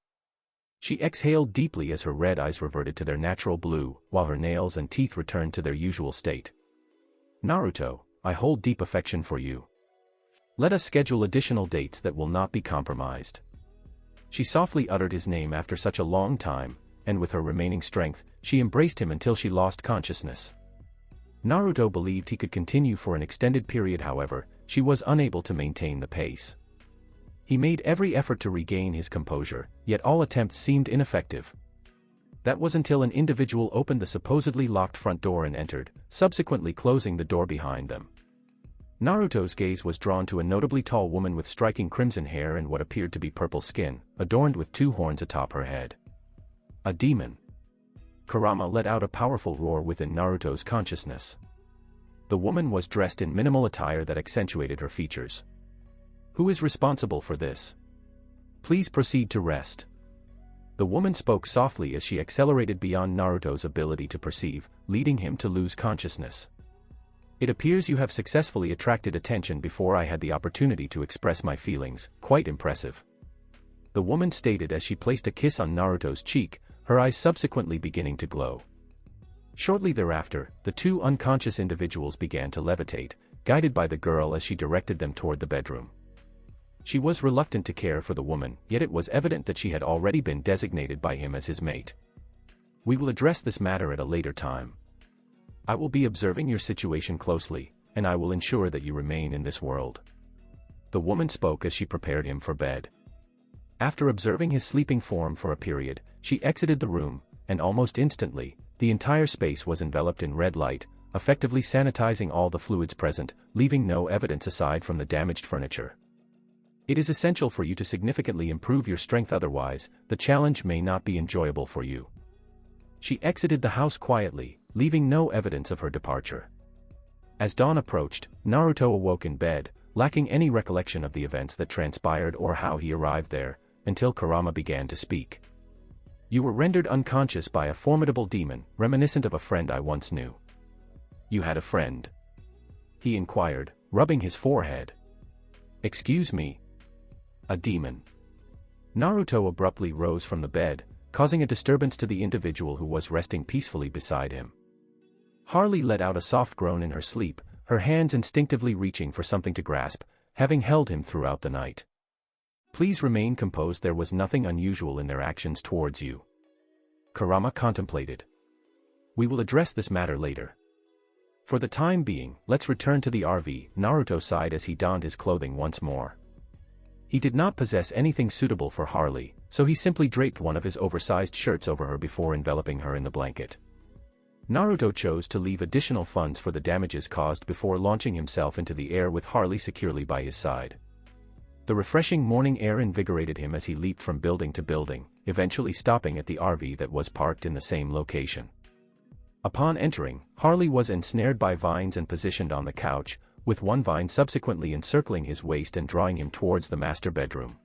She exhaled deeply as her red eyes reverted to their natural blue, while her nails and teeth returned to their usual state. Naruto, I hold deep affection for you. Let us schedule additional dates that will not be compromised. She softly uttered his name after such a long time, and with her remaining strength, she embraced him until she lost consciousness. Naruto believed he could continue for an extended period, however, she was unable to maintain the pace. He made every effort to regain his composure, yet all attempts seemed ineffective. That was until an individual opened the supposedly locked front door and entered, subsequently closing the door behind them. Naruto's gaze was drawn to a notably tall woman with striking crimson hair and what appeared to be purple skin, adorned with two horns atop her head. A demon. Kurama let out a powerful roar within Naruto's consciousness. The woman was dressed in minimal attire that accentuated her features. Who is responsible for this? Please proceed to rest. The woman spoke softly as she accelerated beyond Naruto's ability to perceive, leading him to lose consciousness. It appears you have successfully attracted attention before I had the opportunity to express my feelings, quite impressive. The woman stated as she placed a kiss on Naruto's cheek, her eyes subsequently beginning to glow. Shortly thereafter, the two unconscious individuals began to levitate, guided by the girl as she directed them toward the bedroom. She was reluctant to care for the woman, yet it was evident that she had already been designated by him as his mate. We will address this matter at a later time. I will be observing your situation closely, and I will ensure that you remain in this world." The woman spoke as she prepared him for bed. After observing his sleeping form for a period, she exited the room, and almost instantly, the entire space was enveloped in red light, effectively sanitizing all the fluids present, leaving no evidence aside from the damaged furniture. It is essential for you to significantly improve your strength, otherwise, the challenge may not be enjoyable for you. She exited the house quietly, leaving no evidence of her departure. As dawn approached, Naruto awoke in bed, lacking any recollection of the events that transpired or how he arrived there, until Kurama began to speak. "You were rendered unconscious by a formidable demon, reminiscent of a friend I once knew." "You had a friend?" he inquired, rubbing his forehead. "Excuse me? A demon?" Naruto abruptly rose from the bed, causing a disturbance to the individual who was resting peacefully beside him. Harley let out a soft groan in her sleep, her hands instinctively reaching for something to grasp, having held him throughout the night. "Please remain composed. There was nothing unusual in their actions towards you." Kurama contemplated. "We will address this matter later. For the time being, let's return to the RV," Naruto sighed as he donned his clothing once more. He did not possess anything suitable for Harley, so he simply draped one of his oversized shirts over her before enveloping her in the blanket. Naruto chose to leave additional funds for the damages caused before launching himself into the air with Harley securely by his side. The refreshing morning air invigorated him as he leaped from building to building, eventually stopping at the RV that was parked in the same location. Upon entering, Harley was ensnared by vines and positioned on the couch, with one vine subsequently encircling his waist and drawing him towards the master bedroom.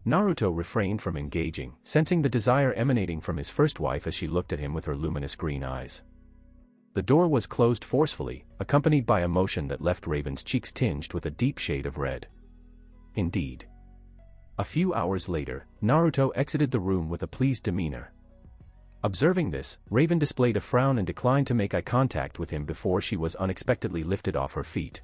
Naruto refrained from engaging, sensing the desire emanating from his first wife as she looked at him with her luminous green eyes. The door was closed forcefully, accompanied by a motion that left Raven's cheeks tinged with a deep shade of red. Indeed. A few hours later, Naruto exited the room with a pleased demeanor. Observing this, Raven displayed a frown and declined to make eye contact with him before she was unexpectedly lifted off her feet.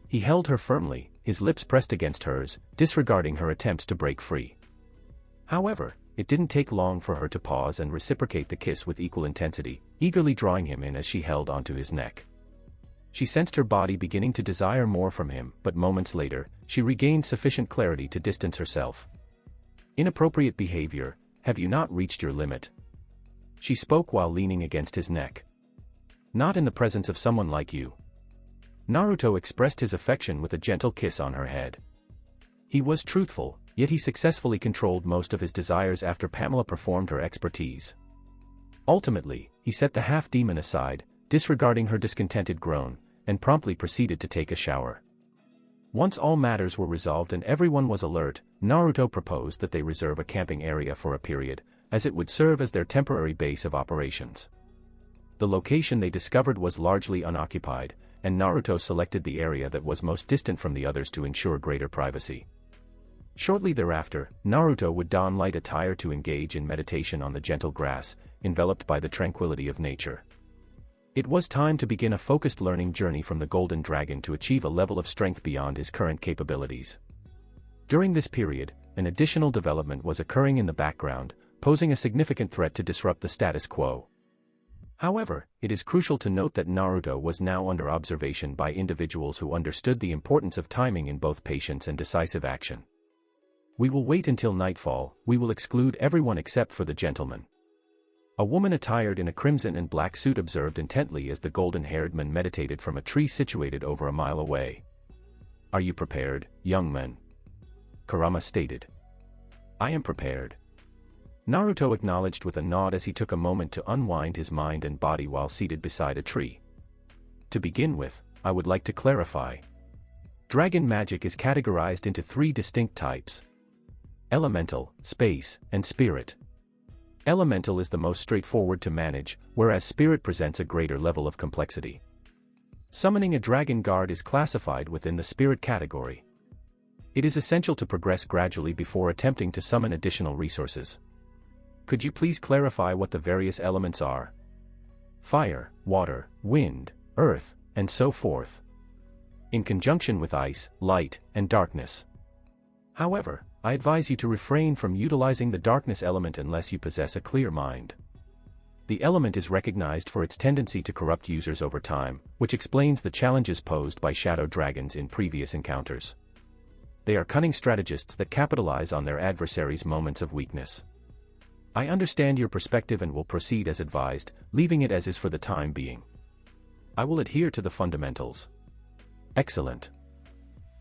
He held her firmly, his lips pressed against hers, disregarding her attempts to break free. However, it didn't take long for her to pause and reciprocate the kiss with equal intensity, eagerly drawing him in as she held onto his neck. She sensed her body beginning to desire more from him, but moments later, she regained sufficient clarity to distance herself. "Inappropriate behavior, have you not reached your limit?" She spoke while leaning against his neck. "Not in the presence of someone like you." Naruto expressed his affection with a gentle kiss on her head. He was truthful, yet he successfully controlled most of his desires after Pamela performed her expertise. Ultimately, he set the half-demon aside, disregarding her discontented groan, and promptly proceeded to take a shower. Once all matters were resolved and everyone was alert, Naruto proposed that they reserve a camping area for a period, as it would serve as their temporary base of operations. The location they discovered was largely unoccupied, and Naruto selected the area that was most distant from the others to ensure greater privacy. Shortly thereafter, Naruto would don light attire to engage in meditation on the gentle grass, enveloped by the tranquility of nature. It was time to begin a focused learning journey from the Golden Dragon to achieve a level of strength beyond his current capabilities. During this period, an additional development was occurring in the background, posing a significant threat to disrupt the status quo. However, it is crucial to note that Naruto was now under observation by individuals who understood the importance of timing in both patience and decisive action. "We will wait until nightfall, we will exclude everyone except for the gentleman." A woman attired in a crimson and black suit observed intently as the golden-haired man meditated from a tree situated over a mile away. "Are you prepared, young man?" Kurama stated. "I am prepared." Naruto acknowledged with a nod as he took a moment to unwind his mind and body while seated beside a tree. "To begin with, I would like to clarify. Dragon magic is categorized into 3 distinct types: elemental, space, and spirit. Elemental is the most straightforward to manage, whereas spirit presents a greater level of complexity. Summoning a dragon guard is classified within the spirit category. It is essential to progress gradually before attempting to summon additional resources. Could you please clarify what the various elements are? Fire, water, wind, earth, and so forth. In conjunction with ice, light, and darkness. However, I advise you to refrain from utilizing the darkness element unless you possess a clear mind. The element is recognized for its tendency to corrupt users over time, which explains the challenges posed by shadow dragons in previous encounters. They are cunning strategists that capitalize on their adversaries' moments of weakness. I understand your perspective and will proceed as advised, leaving it as is for the time being. I will adhere to the fundamentals. Excellent.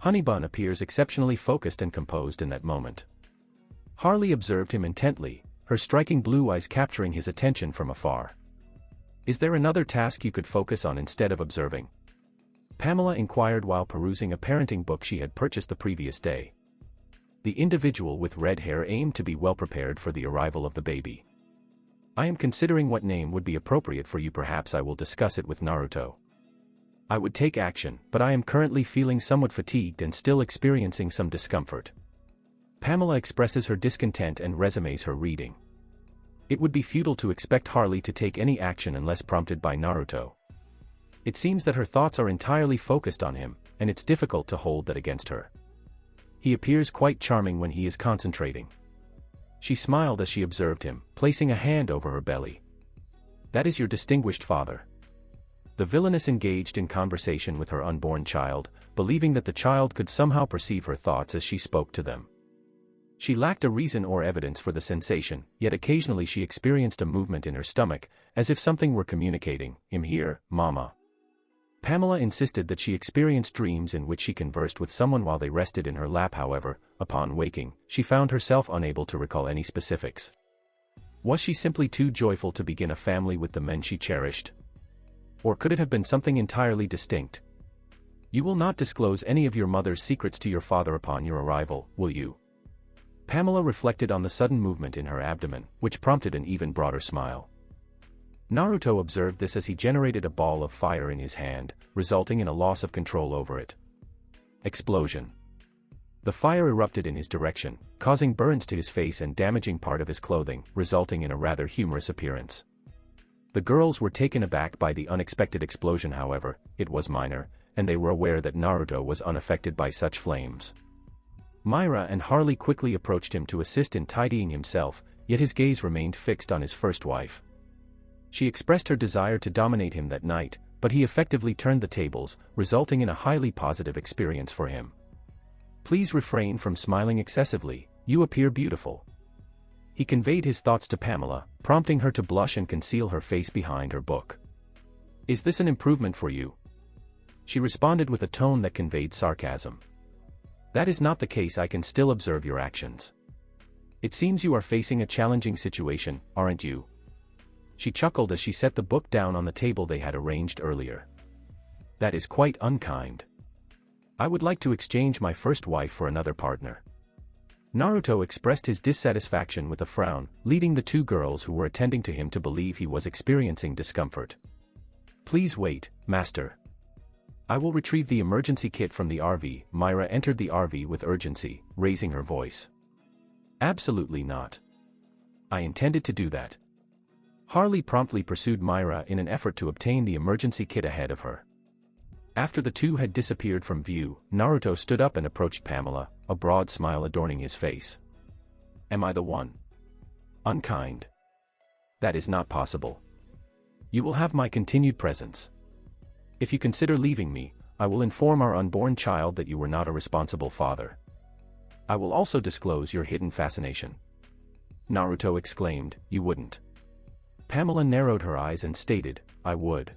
Honeybun appears exceptionally focused and composed in that moment. Harley observed him intently, her striking blue eyes capturing his attention from afar. Is there another task you could focus on instead of observing? Pamela inquired while perusing a parenting book she had purchased the previous day. The individual with red hair aimed to be well prepared for the arrival of the baby. I am considering what name would be appropriate for you. Perhaps I will discuss it with Naruto. I would take action, but I am currently feeling somewhat fatigued and still experiencing some discomfort. Pamela expresses her discontent and resumes her reading. It would be futile to expect Harley to take any action unless prompted by Naruto. It seems that her thoughts are entirely focused on him, and it's difficult to hold that against her. He appears quite charming when he is concentrating. She smiled as she observed him, placing a hand over her belly. That is your distinguished father. The villainess engaged in conversation with her unborn child, believing that the child could somehow perceive her thoughts as she spoke to them. She lacked a reason or evidence for the sensation, yet occasionally she experienced a movement in her stomach, as if something were communicating, "I'm here, Mama." Pamela insisted that she experienced dreams in which she conversed with someone while they rested in her lap. However, upon waking, she found herself unable to recall any specifics. Was she simply too joyful to begin a family with the men she cherished? Or could it have been something entirely distinct? You will not disclose any of your mother's secrets to your father upon your arrival, will you? Pamela reflected on the sudden movement in her abdomen, which prompted an even broader smile. Naruto observed this as he generated a ball of fire in his hand, resulting in a loss of control over it. Explosion. The fire erupted in his direction, causing burns to his face and damaging part of his clothing, resulting in a rather humorous appearance. The girls were taken aback by the unexpected explosion. However, it was minor, and they were aware that Naruto was unaffected by such flames. Myra and Harley quickly approached him to assist in tidying himself, yet his gaze remained fixed on his first wife. She expressed her desire to dominate him that night, but he effectively turned the tables, resulting in a highly positive experience for him. Please refrain from smiling excessively, you appear beautiful. He conveyed his thoughts to Pamela, prompting her to blush and conceal her face behind her book. Is this an improvement for you? She responded with a tone that conveyed sarcasm. That is not the case. I can still observe your actions. It seems you are facing a challenging situation, aren't you? She chuckled as she set the book down on the table they had arranged earlier. That is quite unkind. I would like to exchange my first wife for another partner. Naruto expressed his dissatisfaction with a frown, leading the two girls who were attending to him to believe he was experiencing discomfort. Please wait, Master. I will retrieve the emergency kit from the RV. Myra entered the RV with urgency, raising her voice. Absolutely not. I intended to do that. Harley promptly pursued Myra in an effort to obtain the emergency kit ahead of her. After the two had disappeared from view, Naruto stood up and approached Pamela, a broad smile adorning his face. Am I the one? Unkind. That is not possible. You will have my continued presence. If you consider leaving me, I will inform our unborn child that you were not a responsible father. I will also disclose your hidden fascination. Naruto exclaimed, You wouldn't. Pamela narrowed her eyes and stated, I would.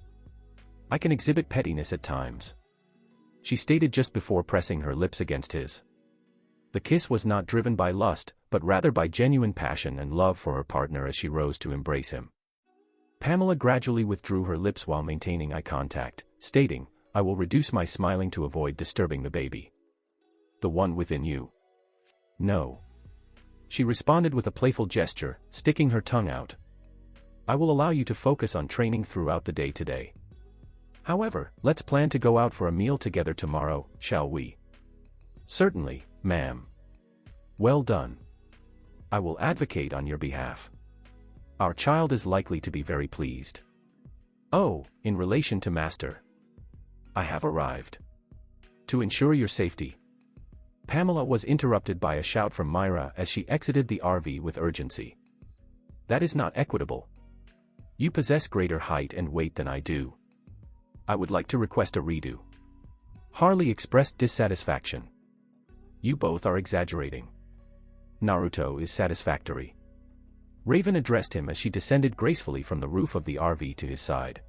I can exhibit pettiness at times. She stated just before pressing her lips against his. The kiss was not driven by lust, but rather by genuine passion and love for her partner as she rose to embrace him. Pamela gradually withdrew her lips while maintaining eye contact, stating, I will reduce my smiling to avoid disturbing the baby. The one within you. No. She responded with a playful gesture, sticking her tongue out. I will allow you to focus on training throughout the day today. However, let's plan to go out for a meal together tomorrow, shall we? Certainly, ma'am. Well done. I will advocate on your behalf. Our child is likely to be very pleased. Oh, in relation to Master. I have arrived. To ensure your safety. Pamela was interrupted by a shout from Myra as she exited the RV with urgency. That is not equitable. You possess greater height and weight than I do. I would like to request a redo. Harley expressed dissatisfaction. You both are exaggerating. Naruto is satisfactory. Raven addressed him as she descended gracefully from the roof of the RV to his side.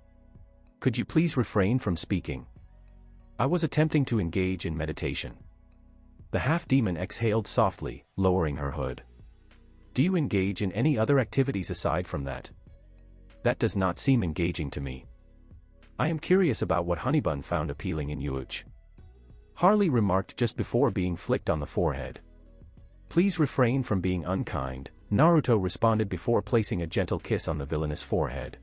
Could you please refrain from speaking? I was attempting to engage in meditation. The half-demon exhaled softly, lowering her hood. Do you engage in any other activities aside from that? That does not seem engaging to me. I am curious about what Honeybun found appealing in Yuuch. Harley remarked just before being flicked on the forehead. Please refrain from being unkind, Naruto responded before placing a gentle kiss on the villainous forehead.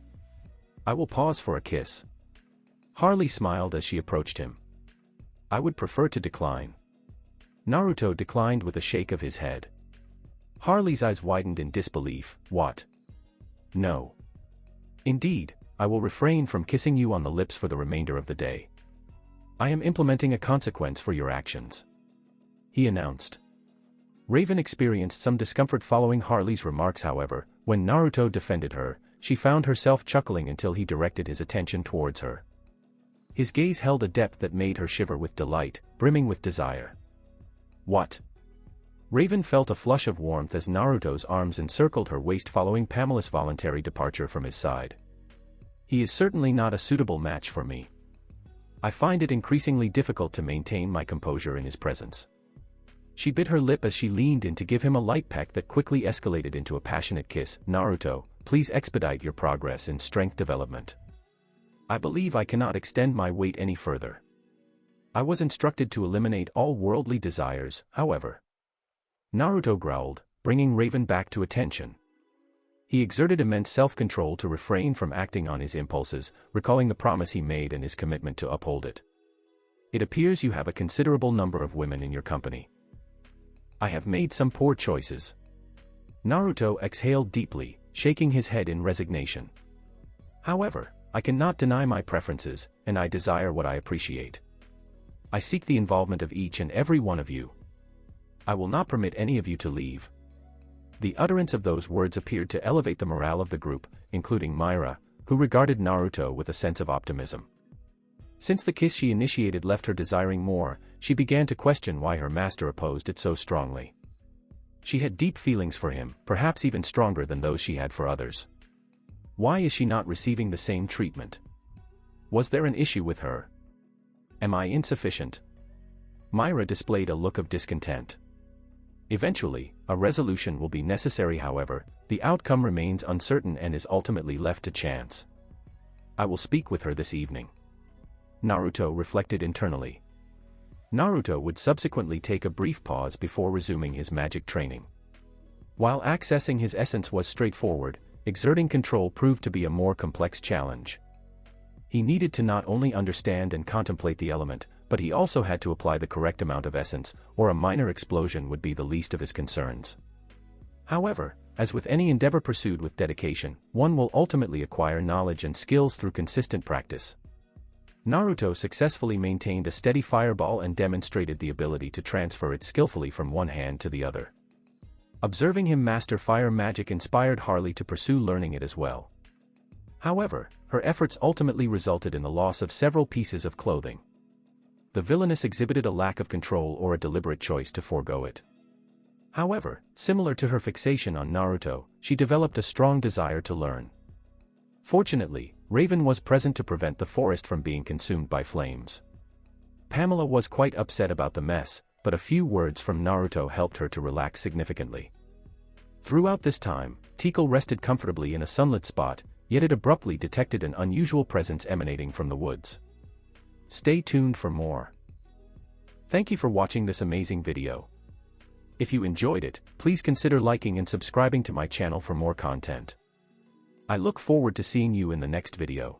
I will pause for a kiss. Harley smiled as she approached him. I would prefer to decline. Naruto declined with a shake of his head. Harley's eyes widened in disbelief. What? No. Indeed, I will refrain from kissing you on the lips for the remainder of the day. I am implementing a consequence for your actions, he announced. Raven experienced some discomfort following Harley's remarks, however. When Naruto defended her, she found herself chuckling until he directed his attention towards her. His gaze held a depth that made her shiver with delight, brimming with desire. What? Raven felt a flush of warmth as Naruto's arms encircled her waist following Pamela's voluntary departure from his side. He is certainly not a suitable match for me. I find it increasingly difficult to maintain my composure in his presence. She bit her lip as she leaned in to give him a light peck that quickly escalated into a passionate kiss. Naruto, please expedite your progress in strength development. I believe I cannot extend my weight any further. I was instructed to eliminate all worldly desires, however. Naruto growled, bringing Raven back to attention. He exerted immense self-control to refrain from acting on his impulses, recalling the promise he made and his commitment to uphold it. It appears you have a considerable number of women in your company. I have made some poor choices. Naruto exhaled deeply, shaking his head in resignation. However, I cannot deny my preferences, and I desire what I appreciate. I seek the involvement of each and every one of you. I will not permit any of you to leave. The utterance of those words appeared to elevate the morale of the group, including Myra, who regarded Naruto with a sense of optimism. Since the kiss she initiated left her desiring more, she began to question why her master opposed it so strongly. She had deep feelings for him, perhaps even stronger than those she had for others. Why is she not receiving the same treatment? Was there an issue with her? Am I insufficient? Myra displayed a look of discontent. Eventually, a resolution will be necessary. However, the outcome remains uncertain and is ultimately left to chance. I will speak with her this evening. Naruto reflected internally. Naruto would subsequently take a brief pause before resuming his magic training. While accessing his essence was straightforward, exerting control proved to be a more complex challenge. He needed to not only understand and contemplate the element, but he also had to apply the correct amount of essence, or a minor explosion would be the least of his concerns. However, as with any endeavor pursued with dedication, one will ultimately acquire knowledge and skills through consistent practice. Naruto successfully maintained a steady fireball and demonstrated the ability to transfer it skillfully from one hand to the other. Observing him master fire magic inspired Harley to pursue learning it as well. However, her efforts ultimately resulted in the loss of several pieces of clothing. The villainess exhibited a lack of control or a deliberate choice to forego it. However, similar to her fixation on Naruto, she developed a strong desire to learn. Fortunately, Raven was present to prevent the forest from being consumed by flames. Pamela was quite upset about the mess, but a few words from Naruto helped her to relax significantly. Throughout this time, Tikal rested comfortably in a sunlit spot, yet it abruptly detected an unusual presence emanating from the woods. Stay tuned for more. Thank you for watching this amazing video. If you enjoyed it, please consider liking and subscribing to my channel for more content. I look forward to seeing you in the next video.